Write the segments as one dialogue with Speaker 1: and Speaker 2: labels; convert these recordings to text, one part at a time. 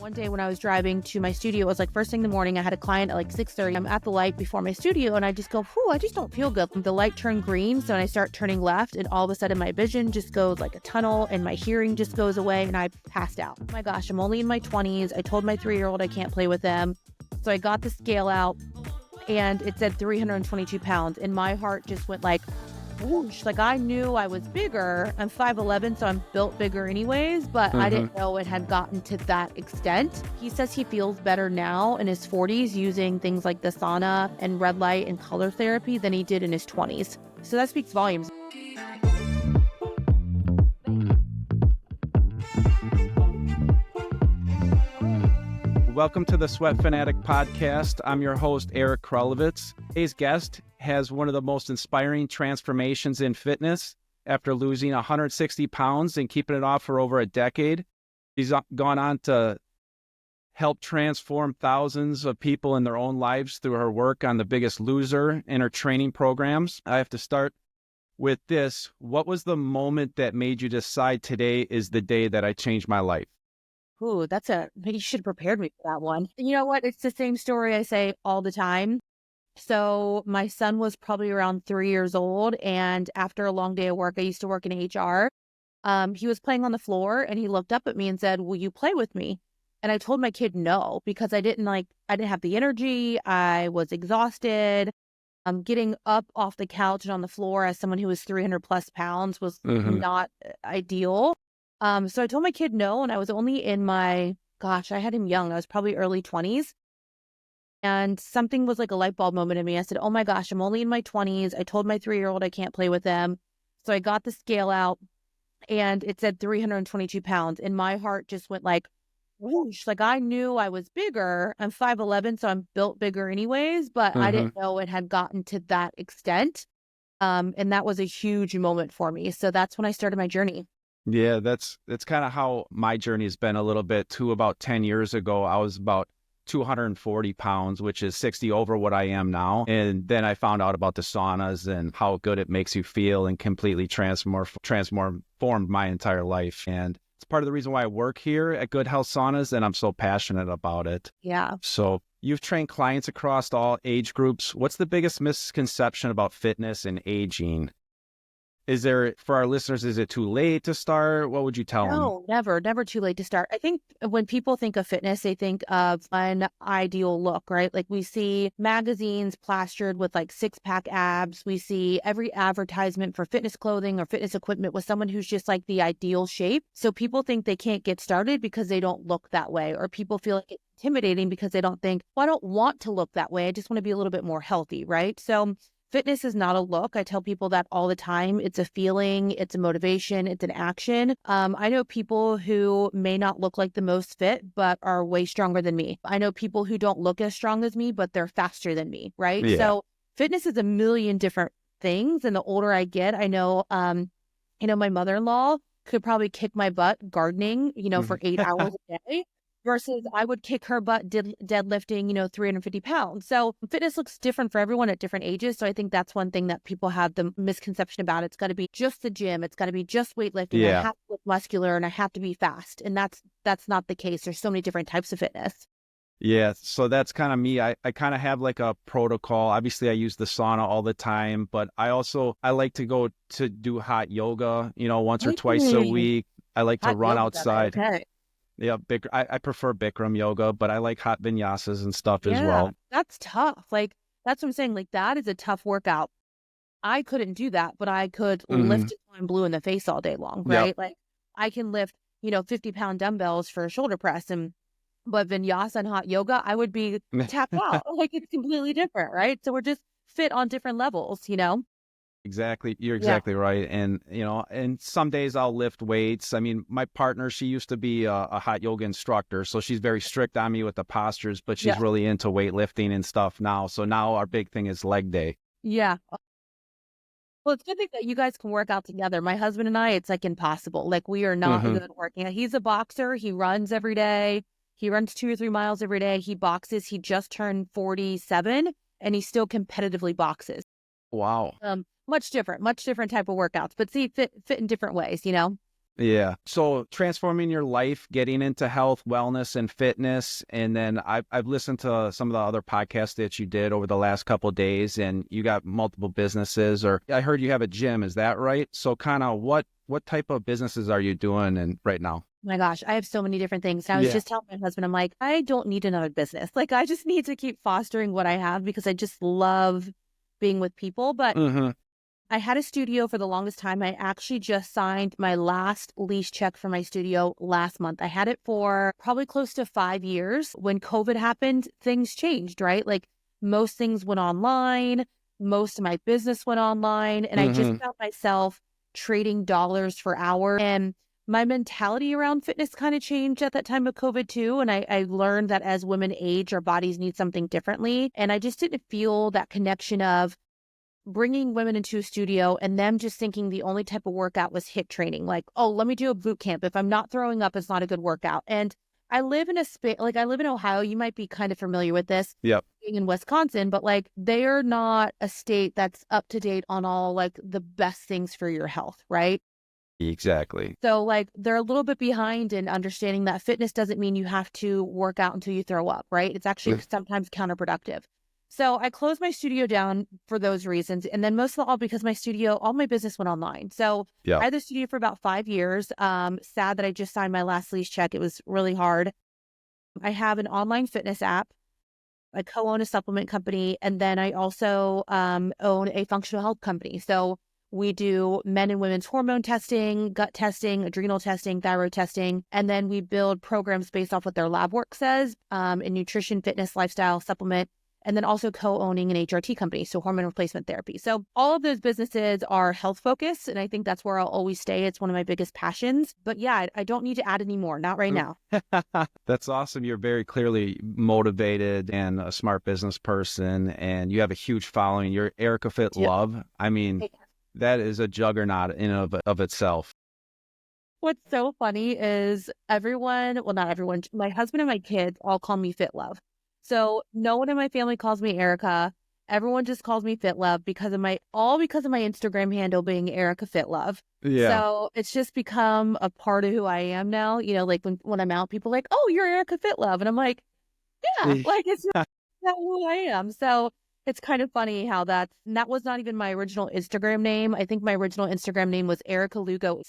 Speaker 1: One day when I was driving to my studio, it was like first thing in the morning. I had a client at like 6:30. I'm at the light before my studio and I just go, I just don't feel good. The light turned green. So I start turning left and all of a sudden my vision just goes like a tunnel and my hearing just goes away and I passed out. Oh my gosh, I'm only in my 20s. I told my 3-year-old I can't play with them. So I got the scale out and it said 322 pounds and my heart just went like, whoosh. Like I knew I was bigger. I'm 5'11", so I'm built bigger anyways, but I didn't know it had gotten to that extent. He says he feels better now in his 40s using things like the sauna and red light and color therapy than he did in his 20s. So that speaks volumes.
Speaker 2: Welcome to the Sweat Fanatic Podcast. I'm your host, Erica Fitlove. Today's guest has one of the most inspiring transformations in fitness. After losing 160 pounds and keeping it off for over a decade, she's gone on to help transform thousands of people in their own lives through her work on The Biggest Loser and her training programs. I have to start with this. What was the moment that made you decide today is the day that I changed my life?
Speaker 1: Ooh, you should have prepared me for that one. You know what? It's the same story I say all the time. So my son was probably around 3 years old. And after a long day of work, I used to work in HR. He was playing on the floor and he looked up at me and said, "Will you play with me?" And I told my kid no, because I didn't have the energy. I was exhausted. Getting up off the couch and on the floor as someone who was 300 plus pounds was not ideal. So I told my kid no, and I was only in I had him young. I was probably early 20s. And something was like a light bulb moment in me. I said, oh my gosh, I'm only in my 20s. I told my 3-year-old I can't play with them. So I got the scale out and it said 322 pounds. And my heart just went like, whoosh. Like I knew I was bigger. I'm 5'11", so I'm built bigger anyways, but I didn't know it had gotten to that extent. And that was a huge moment for me. So that's when I started my journey.
Speaker 2: Yeah, that's kind of how my journey has been a little bit too. About 10 years ago, I was about 240 pounds, which is 60 over what I am now. And then I found out about the saunas and how good it makes you feel and completely transformed my entire life. And it's part of the reason why I work here at Good Health Saunas and I'm so passionate about it.
Speaker 1: Yeah.
Speaker 2: So you've trained clients across all age groups. What's the biggest misconception about fitness and aging? For our listeners, is it too late to start? What would you tell them?
Speaker 1: No, never too late to start. I think when people think of fitness, they think of an ideal look, right? Like we see magazines plastered with like 6-pack abs. We see every advertisement for fitness clothing or fitness equipment with someone who's just like the ideal shape. So people think they can't get started because they don't look that way, or people feel like it's intimidating because they don't think, well, I don't want to look that way. I just want to be a little bit more healthy, right? So fitness is not a look. I tell people that all the time. It's a feeling, it's a motivation, it's an action. I know people who may not look like the most fit, but are way stronger than me. I know people who don't look as strong as me, but they're faster than me, right? Yeah. So fitness is a million different things. And the older I get, I know, my mother-in-law could probably kick my butt gardening, for 8 hours a day. Versus I would kick her butt deadlifting, 350 pounds. So fitness looks different for everyone at different ages. So I think that's one thing that people have the misconception about. It's got to be just the gym. It's got to be just weightlifting. Yeah. I have to look muscular and I have to be fast. And that's not the case. There's so many different types of fitness.
Speaker 2: Yeah. So that's kind of me. I kind of have like a protocol. Obviously I use the sauna all the time, but I like to go to do hot yoga, once or twice a week. I like to run outside. Okay. Yeah, I prefer Bikram yoga, but I like hot vinyasas and stuff as well.
Speaker 1: That's tough. Like, that's what I'm saying. Like, that is a tough workout. I couldn't do that, but I could lift until I'm blue in the face all day long, right? Yep. Like, I can lift, 50-pound dumbbells for a shoulder press, but vinyasa and hot yoga, I would be tapped out. Like, it's completely different, right? So we're just fit on different levels,
Speaker 2: Exactly. You're exactly right. And, and some days I'll lift weights. I mean, my partner, she used to be a hot yoga instructor, so she's very strict on me with the postures, but she's really into weightlifting and stuff now. So now our big thing is leg day.
Speaker 1: Yeah. Well, it's good that you guys can work out together. My husband and I, it's like impossible. Like we are not good at working out. He's a boxer. He runs every day. He runs 2 or 3 miles every day. He boxes. He just turned 47 and he still competitively boxes.
Speaker 2: Wow.
Speaker 1: Much different type of workouts, but see, fit in different ways,
Speaker 2: Yeah. So transforming your life, getting into health, wellness, and fitness. And then I've listened to some of the other podcasts that you did over the last couple of days, and you got multiple businesses, or I heard you have a gym. Is that right? So kind of what type of businesses are you doing right now?
Speaker 1: Oh my gosh, I have so many different things. And I was just telling my husband, I'm like, I don't need another business. Like, I just need to keep fostering what I have because I just love being with people. But I had a studio for the longest time. I actually just signed my last lease check for my studio last month. I had it for probably close to 5 years. When COVID happened, things changed, right? Like most things went online. Most of my business went online. And I just found myself trading dollars for hours. And my mentality around fitness kind of changed at that time of COVID too. And I learned that as women age, our bodies need something differently. And I just didn't feel that connection of bringing women into a studio and them just thinking the only type of workout was HIIT training. Like, oh, let me do a boot camp. If I'm not throwing up, it's not a good workout. And I live in a space, like I live in Ohio. You might be kind of familiar with this.
Speaker 2: Yep.
Speaker 1: Being in Wisconsin, but like they are not a state that's up to date on all like the best things for your health, right?
Speaker 2: Exactly.
Speaker 1: So like they're a little bit behind in understanding that fitness doesn't mean you have to work out until you throw up, right? It's actually sometimes counterproductive. So I closed my studio down for those reasons. And then most of all, because all my business went online. So I had the studio for about 5 years. Sad that I just signed my last lease check. It was really hard. I have an online fitness app. I co-own a supplement company. And then I also own a functional health company. So we do men and women's hormone testing, gut testing, adrenal testing, thyroid testing. And then we build programs based off what their lab work says in nutrition, fitness, lifestyle, supplement. And then also co-owning an HRT company, so hormone replacement therapy. So all of those businesses are health focused, and I think that's where I'll always stay. It's one of my biggest passions. But yeah, I don't need to add any more, not right now.
Speaker 2: That's awesome. You're very clearly motivated and a smart business person, and you have a huge following. You're Erica Fitlove. I mean, that is a juggernaut in of itself.
Speaker 1: What's so funny is not everyone, my husband and my kids all call me Fitlove. So no one in my family calls me Erica. Everyone just calls me Fitlove because of my Instagram handle being Erica Fitlove. Yeah. So it's just become a part of who I am now. You know, like when I'm out, people are like, oh, you're Erica Fitlove. And I'm like, yeah, like it's not who I am. So it's kind of funny how that was not even my original Instagram name. I think my original Instagram name was Erica Lugo.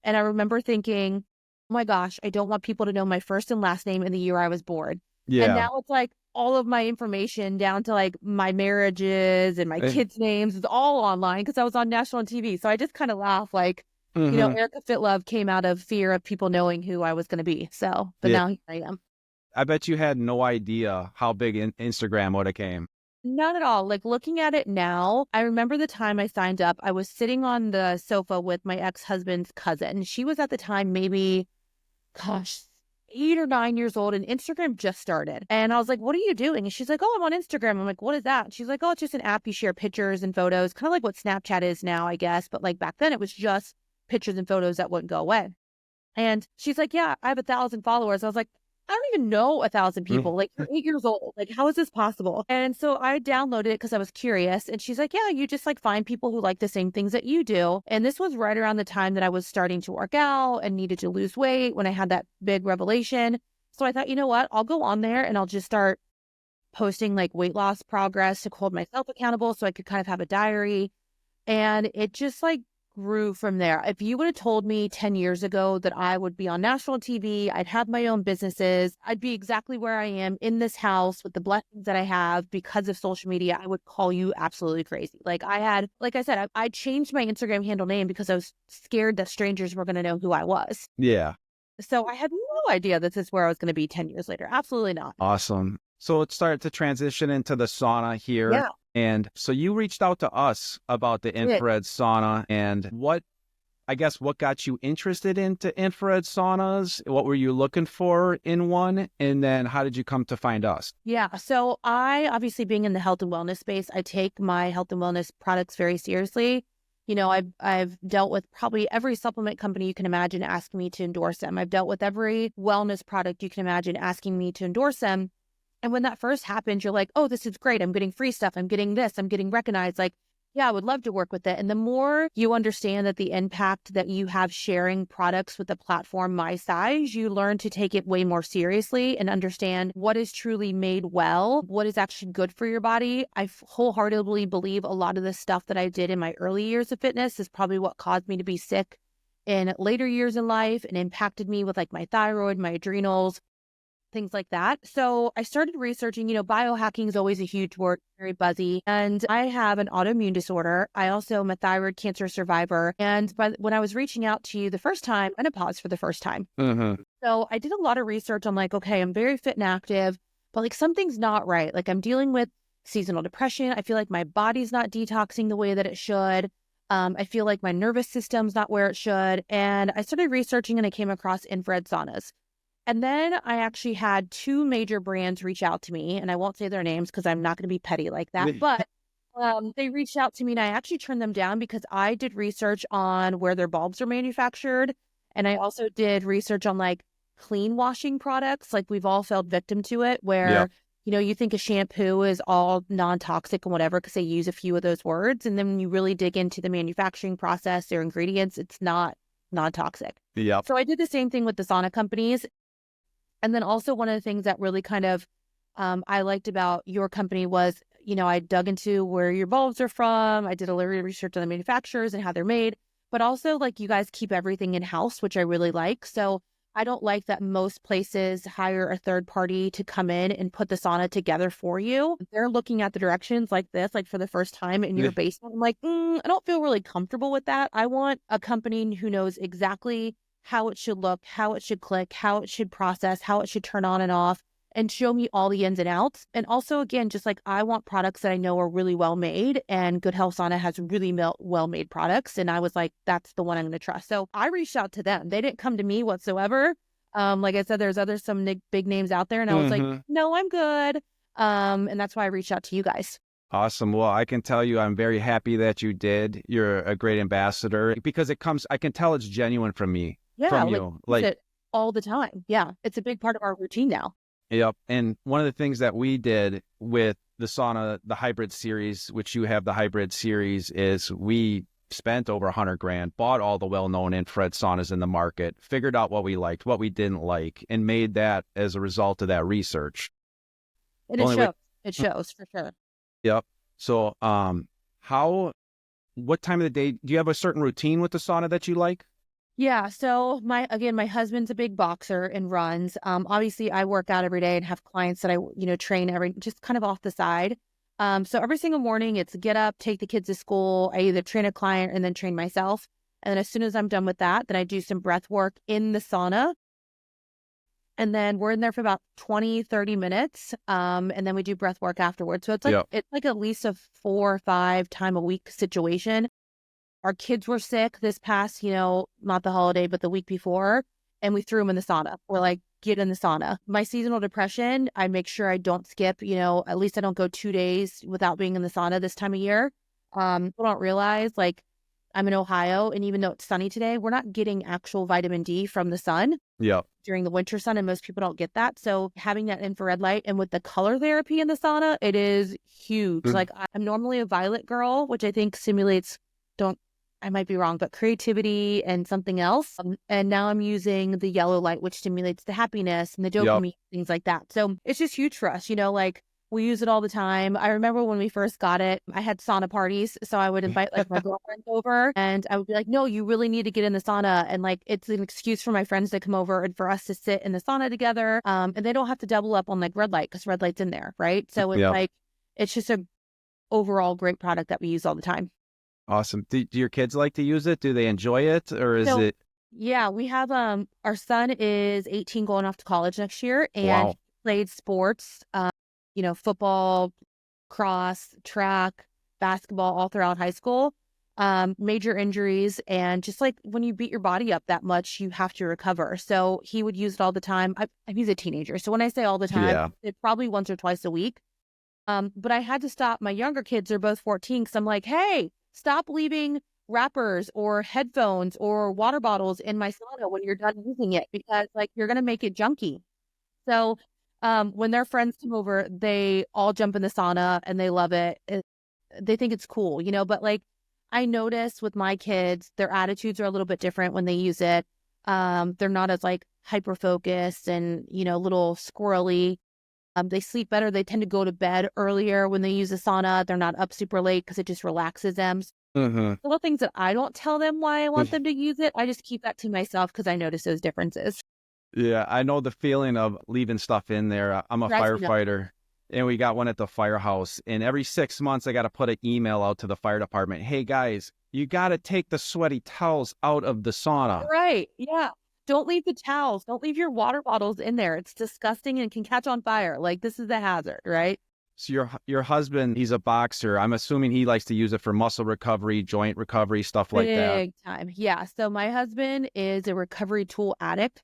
Speaker 1: And I remember thinking, oh my gosh, I don't want people to know my first and last name and the year I was born. Yeah. And now it's like all of my information down to like my marriages and my kids' names is all online because I was on national TV. So I just kind of laugh like, you know, Erica Fitlove came out of fear of people knowing who I was going to be. So, but now here I am.
Speaker 2: I bet you had no idea how big Instagram would have came.
Speaker 1: Not at all. Like looking at it now, I remember the time I signed up, I was sitting on the sofa with my ex-husband's cousin. She was at the time maybe, 8 or 9 years old, and Instagram just started. And I was like, what are you doing? And she's like, oh, I'm on Instagram. I'm like, what is that? And she's like, oh, it's just an app. You share pictures and photos, kind of like what Snapchat is now, I guess. But like back then it was just pictures and photos that wouldn't go away. And she's like, yeah, I have 1,000 followers. I was like, I don't even know 1,000 people. Like, you're 8 years old. Like, how is this possible? And so I downloaded it because I was curious. And she's like, yeah, you just like find people who like the same things that you do. And this was right around the time that I was starting to work out and needed to lose weight when I had that big revelation. So I thought, you know what? I'll go on there and I'll just start posting like weight loss progress to hold myself accountable so I could kind of have a diary. And it just like grew from there. If you would have told me 10 years ago that I would be on national TV, I'd have my own businesses, I'd be exactly where I am in this house with the blessings that I have because of social media, I would call you absolutely crazy. Like I said, I changed my Instagram handle name because I was scared that strangers were going to know who I was.
Speaker 2: Yeah.
Speaker 1: So I had no idea this is where I was going to be 10 years later. Absolutely not.
Speaker 2: Awesome. So it started to transition into the sauna here. Yeah. And so you reached out to us about the infrared sauna, and what got you interested into infrared saunas? What were you looking for in one? And then how did you come to find us?
Speaker 1: Yeah. So I, obviously being in the health and wellness space, I take my health and wellness products very seriously. You know, I've dealt with probably every supplement company you can imagine asking me to endorse them. I've dealt with every wellness product you can imagine asking me to endorse them. And when that first happened, you're like, oh, this is great. I'm getting free stuff. I'm getting this. I'm getting recognized. Like, Yeah, I would love to work with it. And the more you understand that the impact that you have sharing products with a platform my size, you learn to take it way more seriously and understand what is truly made well, what is actually good for your body. I wholeheartedly believe a lot of the stuff that I did in my early years of fitness is probably what caused me to be sick in later years in life and impacted me with like my thyroid, my adrenals, things like that. So I started researching, biohacking is always a huge word, very buzzy. And I have an autoimmune disorder. I also am a thyroid cancer survivor. And when I was reaching out to you the first time, menopause for the first time. So I did a lot of research on like, okay, I'm very fit and active, but like something's not right. Like I'm dealing with seasonal depression. I feel like my body's not detoxing the way that it should. I feel like my nervous system's not where it should. And I started researching and I came across infrared saunas. And then I actually had two major brands reach out to me, and I won't say their names because I'm not going to be petty like that, but they reached out to me and I actually turned them down because I did research on where their bulbs are manufactured. And I also did research on like clean washing products. Like we've all fell victim to it where, you think a shampoo is all non-toxic and whatever because they use a few of those words. And then when you really dig into the manufacturing process, their ingredients, it's not non-toxic. So I did the same thing with the sauna companies. And then also one of the things that really kind of I liked about your company was, I dug into where your bulbs are from. I did a little research on the manufacturers and how they're made, but also like you guys keep everything in-house, which I really like. So I don't like that most places hire a third party to come in and put the sauna together for you. They're looking at the directions like this, like for the first time in your basement. I'm like, I don't feel really comfortable with that. I want a company who knows exactly how it should look, how it should click, how it should process, how it should turn on and off, and show me all the ins and outs. And also, again, just like I want products that I know are really well made, and Good Health Sauna has really well made products. And I was like, that's the one I'm going to trust. So I reached out to them. They didn't come to me whatsoever. Like I said, there's some big names out there, and I was like, no, I'm good. And that's why I reached out to you guys.
Speaker 2: Awesome. Well, I can tell you, I'm very happy that you did. You're a great ambassador because I can tell it's genuine from me.
Speaker 1: Yeah,
Speaker 2: from you.
Speaker 1: Like it all the time. Yeah, it's a big part of our routine now.
Speaker 2: Yep. And one of the things that we did with the sauna, the hybrid series, which you have the hybrid series, is we spent over $100,000, bought all the well-known infrared saunas in the market, figured out what we liked, what we didn't like, and made that as a result of that research.
Speaker 1: And it shows for sure.
Speaker 2: Yep. So, what time of the day, do you have a certain routine with the sauna that you like?
Speaker 1: Yeah. So my husband's a big boxer and runs. Obviously I work out every day and have clients that I, train just kind of off the side. So every single morning it's get up, take the kids to school. I either train a client and then train myself. And then as soon as I'm done with that, then I do some breath work in the sauna. And then we're in there for about 20, 30 minutes. And then we do breath work afterwards. So it's like at least a 4 or 5 time a week situation. Our kids were sick this past, not the holiday, but the week before, and we threw them in the sauna. We're like, get in the sauna. My seasonal depression, I make sure I don't skip, at least I don't go 2 days without being in the sauna this time of year. People don't realize, like, I'm in Ohio, and even though it's sunny today, we're not getting actual vitamin D from the sun during the winter sun, and most people don't get that. So having that infrared light and with the color therapy in the sauna, it is huge. Like, I'm normally a violet girl, which I think simulates, I might be wrong, but creativity and something else. And now I'm using the yellow light, which stimulates the happiness and the dopamine, things like that. So it's just huge for us, like we use it all the time. I remember when we first got it, I had sauna parties. So I would invite like my girlfriends over and I would be like, no, you really need to get in the sauna. And like, it's an excuse for my friends to come over and for us to sit in the sauna together. And they don't have to double up on like red light because red light's in there. Right. So it's like, it's just a overall great product that we use all the time.
Speaker 2: Awesome. Do your kids like to use it? Do they enjoy it, or is it?
Speaker 1: Yeah, we have our son is 18 going off to college next year, and he played sports, football, cross, track, basketball all throughout high school. Major injuries, and just like when you beat your body up that much, you have to recover. So he would use it all the time. He's a teenager, so when I say all the time, it's probably once or twice a week. But I had to stop. My younger kids are both 14, because I'm like, hey, stop leaving wrappers or headphones or water bottles in my sauna when you're done using it, because like you're going to make it junky. So when their friends come over, they all jump in the sauna and they love it. they think it's cool, but like I notice with my kids, their attitudes are a little bit different when they use it. They're not as like hyper focused and, a little squirrely. They sleep better. They tend to go to bed earlier when they use a sauna. They're not up super late because it just relaxes them. Little things that I don't tell them why I want them to use it. I just keep that to myself because I notice those differences.
Speaker 2: Yeah, I know the feeling of leaving stuff in there. I'm a firefighter, and we got one at the firehouse. And every 6 months, I got to put an email out to the fire department. Hey, guys, you got to take the sweaty towels out of the sauna.
Speaker 1: Right. Yeah. Don't leave the towels. Don't leave your water bottles in there. It's disgusting and can catch on fire. Like, this is a hazard, right?
Speaker 2: So your husband, he's a boxer. I'm assuming he likes to use it for muscle recovery, joint recovery, stuff like that.
Speaker 1: Big time. Yeah. So my husband is a recovery tool addict.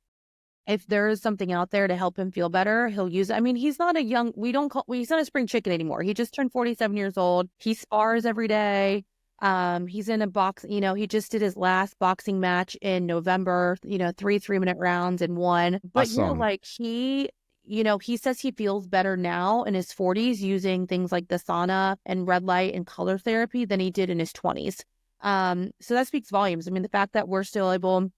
Speaker 1: If there is something out there to help him feel better, he'll use it. I mean, he's not he's not a spring chicken anymore. He just turned 47 years old. He spars every day. He's in a box, he just did his last boxing match in November, 3 3-minute rounds and won. But
Speaker 2: awesome.
Speaker 1: he says he feels better now in his 40s using things like the sauna and red light and color therapy than he did in his 20s. So that speaks volumes. I mean, the fact that we're still able,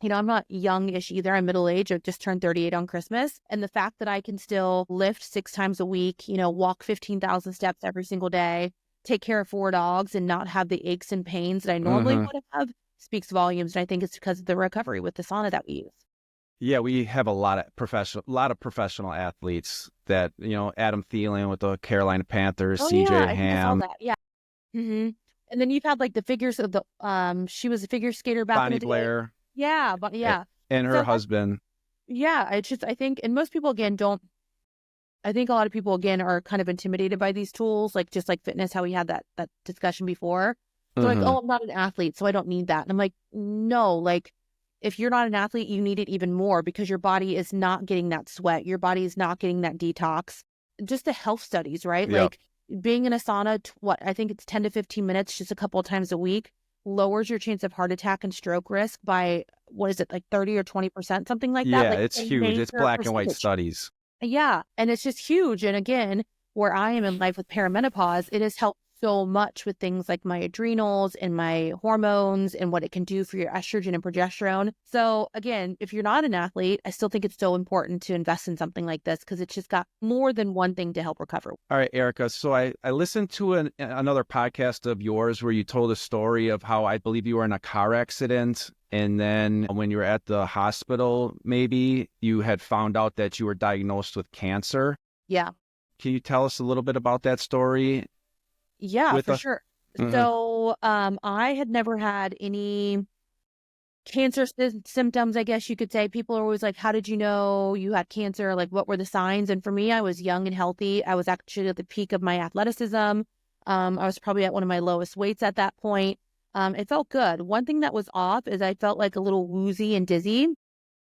Speaker 1: I'm not youngish either. I'm middle age. I've just turned 38 on Christmas. And the fact that I can still lift 6 times a week, walk 15,000 steps every single day, take care of 4 dogs and not have the aches and pains that I normally would have speaks volumes. And I think it's because of the recovery with the sauna that we use.
Speaker 2: Yeah, we have a lot of professional athletes that, Adam Thielen with the Carolina Panthers, CJ Ham.
Speaker 1: Yeah. Mm-hmm. And then you've had like the figures of she was a figure skater back
Speaker 2: Bonnie
Speaker 1: in the
Speaker 2: Blair.
Speaker 1: day. Yeah, but yeah.
Speaker 2: And her husband.
Speaker 1: Yeah, it's just, I think, and most people again I think a lot of people again are kind of intimidated by these tools, like just like fitness, how we had that discussion before. So like, oh, I'm not an athlete, so I don't need that. And I'm like, no, like if you're not an athlete, you need it even more because your body is not getting that sweat. Your body is not getting that detox. Just the health studies, right?
Speaker 2: Yep.
Speaker 1: Like being in a sauna, I think it's 10 to 15 minutes, just a couple of times a week, lowers your chance of heart attack and stroke risk by, what is it, like 30 or 20%, something like that?
Speaker 2: Yeah,
Speaker 1: like,
Speaker 2: it's huge. It's black and white studies.
Speaker 1: Yeah. And it's just huge. And again, where I am in life with perimenopause, it has helped so much with things like my adrenals and my hormones and what it can do for your estrogen and progesterone. So again, if you're not an athlete, I still think it's so important to invest in something like this because it's just got more than one thing to help recover.
Speaker 2: All right, Erica. So I listened to another podcast of yours where you told a story of how I believe you were in a car accident. And then when you were at the hospital, maybe you had found out that you were diagnosed with cancer.
Speaker 1: Yeah.
Speaker 2: Can you tell us a little bit about that story?
Speaker 1: Yeah, for sure. So I had never had any cancer symptoms, I guess you could say. People are always like, how did you know you had cancer? Like, what were the signs? And for me, I was young and healthy. I was actually at the peak of my athleticism. I was probably at one of my lowest weights at that point. It felt good. One thing that was off is I felt like a little woozy and dizzy.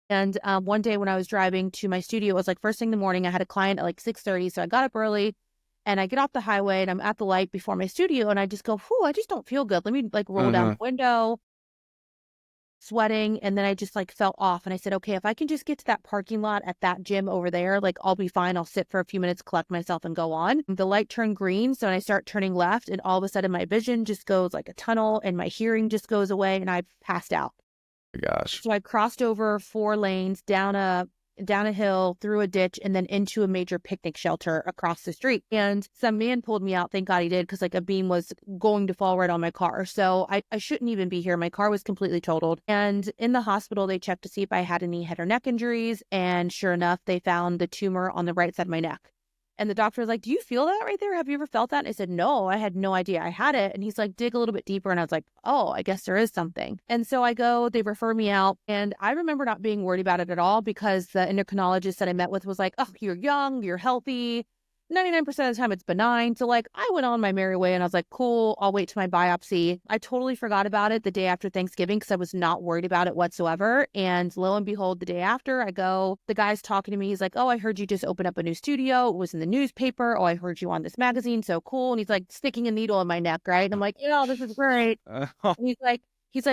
Speaker 1: And one day when I was driving to my studio, it was like first thing in the morning. I had a client at like 6:30. So I got up early. And I get off the highway and I'm at the light before my studio and I just go, whew, I just don't feel good. Let me like roll down the window, sweating. And then I just like felt off. And I said, okay, if I can just get to that parking lot at that gym over there, like I'll be fine. I'll sit for a few minutes, collect myself and go on. The light turned green. So I start turning left and all of a sudden my vision just goes like a tunnel and my hearing just goes away and I passed out.
Speaker 2: Gosh.
Speaker 1: So I crossed over 4 lanes down a hill, through a ditch, and then into a major picnic shelter across the street. And some man pulled me out. Thank God he did, because like a beam was going to fall right on my car. So I shouldn't even be here. My car was completely totaled. And in the hospital, they checked to see if I had any head or neck injuries. And sure enough, they found the tumor on the right side of my neck. And the doctor was like, do you feel that right there? Have you ever felt that? And I said, no, I had no idea I had it. And he's like, dig a little bit deeper. And I was like, oh, I guess there is something. And so I go, they refer me out. And I remember not being worried about it at all because the endocrinologist that I met with was like, oh, you're young, you're healthy. 99% of the time it's benign. So like I went on my merry way and I was like, cool, I'll wait till my biopsy. I totally forgot about it the day after Thanksgiving because I was not worried about it whatsoever. And lo and behold, the day after I go, the guy's talking to me. He's like, oh, I heard you just opened up a new studio. It was in the newspaper. Oh, I heard you on this magazine. So cool. And he's like sticking a needle in my neck, right? And I'm like, yeah, this is great. And he's like,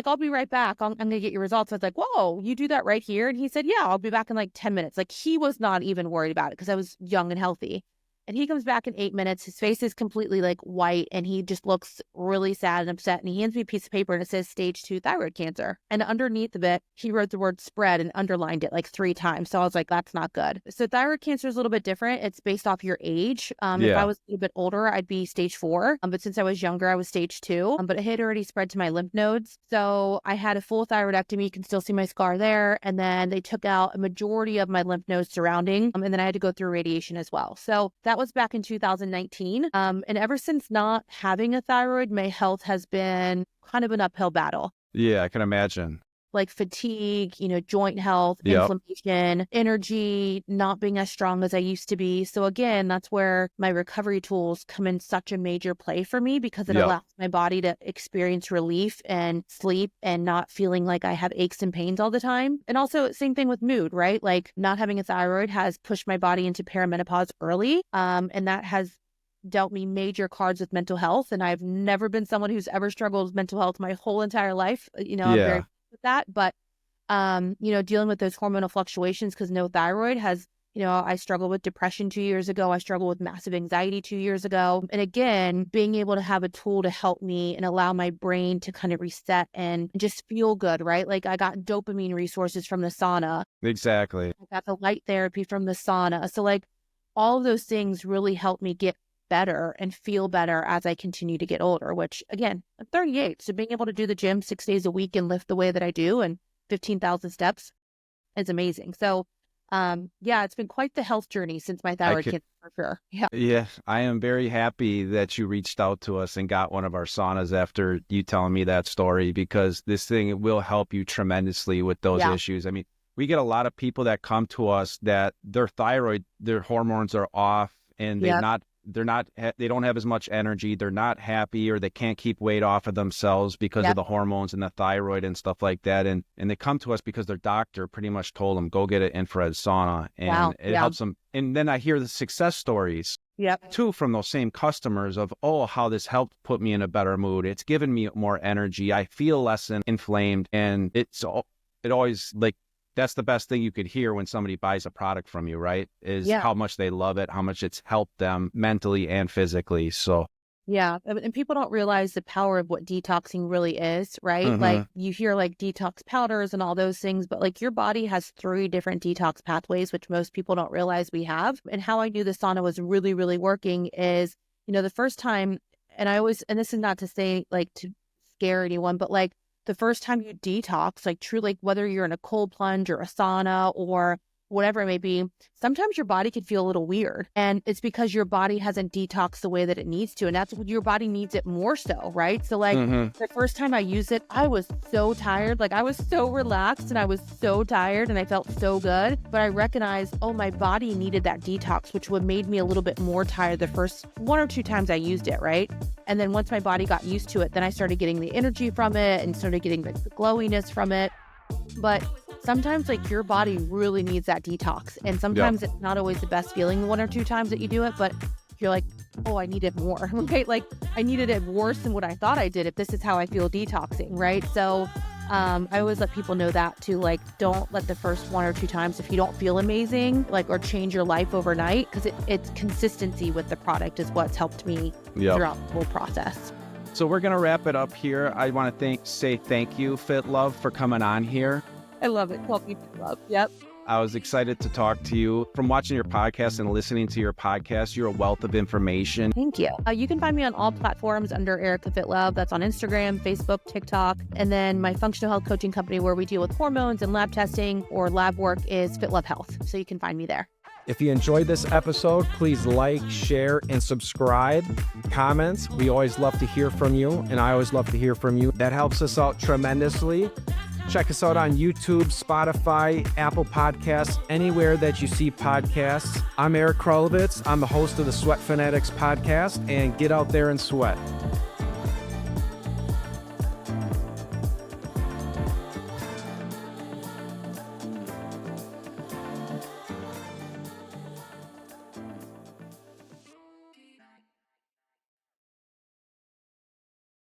Speaker 1: I'll be right back. I'm going to get your results. I was like, whoa, you do that right here? And he said, yeah, I'll be back in like 10 minutes. Like he was not even worried about it because I was young and healthy. And he comes back in 8 minutes. His face is completely like white and he just looks really sad and upset. And he hands me a piece of paper and it says stage 2 thyroid cancer. And underneath of it, he wrote the word spread and underlined it like 3 times. So I was like, that's not good. So thyroid cancer is a little bit different. It's based off your age. If I was a little bit older, I'd be stage 4. But since I was younger, I was stage 2. But it had already spread to my lymph nodes. So I had a full thyroidectomy. You can still see my scar there. And then they took out a majority of my lymph nodes surrounding. And then I had to go through radiation as well. So that was back in 2019. And ever since not having a thyroid, my health has been kind of an uphill battle.
Speaker 2: Yeah, I can imagine.
Speaker 1: Like fatigue, joint health, inflammation, energy, not being as strong as I used to be. So again, that's where my recovery tools come in such a major play for me because it allows my body to experience relief and sleep and not feeling like I have aches and pains all the time. And also same thing with mood, right? Like not having a thyroid has pushed my body into perimenopause early. And that has dealt me major cards with mental health. And I've never been someone who's ever struggled with mental health my whole entire life. I'm very with that, but dealing with those hormonal fluctuations because no thyroid has, I struggled with depression 2 years ago. I struggled with massive anxiety 2 years ago. And again, being able to have a tool to help me and allow my brain to kind of reset and just feel good, right? Like I got dopamine resources from the sauna.
Speaker 2: Exactly.
Speaker 1: I got the light therapy from the sauna. So like all of those things really helped me get better and feel better as I continue to get older, which again, I'm 38. So being able to do the gym 6 days a week and lift the way that I do and 15,000 steps is amazing. So it's been quite the health journey since my thyroid cancer for sure.
Speaker 2: Yeah. I am very happy that you reached out to us and got one of our saunas after you telling me that story, because this thing will help you tremendously with those issues. I mean, we get a lot of people that come to us that their thyroid, their hormones are off and they don't have as much energy. They're not happy, or they can't keep weight off of themselves because of the hormones and the thyroid and stuff like that. And they come to us because their doctor pretty much told them, go get an infrared sauna, and it helps them. And then I hear the success stories too from those same customers of, how this helped put me in a better mood. It's given me more energy. I feel less inflamed. And it always like, that's the best thing you could hear when somebody buys a product from you, right? Is how much they love it, how much it's helped them mentally and physically. So
Speaker 1: yeah. And people don't realize the power of what detoxing really is, right?
Speaker 2: Mm-hmm.
Speaker 1: Like you hear like detox powders and all those things, but like your body has 3 different detox pathways, which most people don't realize we have. And how I knew the sauna was really, really working is, the first time, and this is not to say like to scare anyone, but like the first time you detox, like true, like whether you're in a cold plunge or a sauna or whatever it may be, sometimes your body could feel a little weird. And it's because your body hasn't detoxed the way that it needs to. And that's what your body needs it more so, right? So like the first time I used it, I was so tired. Like I was so relaxed and I was so tired and I felt so good. But I recognized, my body needed that detox, which would made me a little bit more tired the first 1 or 2 times I used it, right? And then once my body got used to it, then I started getting the energy from it and started getting the glowiness from it. But sometimes like your body really needs that detox. And sometimes it's not always the best feeling 1 or 2 times that you do it, but you're like, I need it more. Okay. Like I needed it worse than what I thought I did if this is how I feel detoxing. Right. So I always let people know that too, like don't let the first 1 or 2 times, if you don't feel amazing, like, or change your life overnight, because it's consistency with the product is what's helped me throughout the whole process.
Speaker 2: So we're going to wrap it up here. I want to say thank you, Fitlove, for coming on here.
Speaker 1: I love it. Call me Fitlove. Yep.
Speaker 2: I was excited to talk to you. From watching your podcast and listening to your podcast, you're a wealth of information.
Speaker 1: Thank you. You can find me on all platforms under Erica Fitlove. That's on Instagram, Facebook, TikTok. And then my functional health coaching company where we deal with hormones and lab testing or lab work is Fitlove Health. So you can find me there.
Speaker 3: If you enjoyed this episode, please like, share, and subscribe. Comments. We always love to hear from you, and I always love to hear from you. That helps us out tremendously. Check us out on YouTube, Spotify, Apple Podcasts, anywhere that you see podcasts. I'm Eric Krulowitz. I'm the host of the Sweat Fanatics podcast, and get out there and sweat.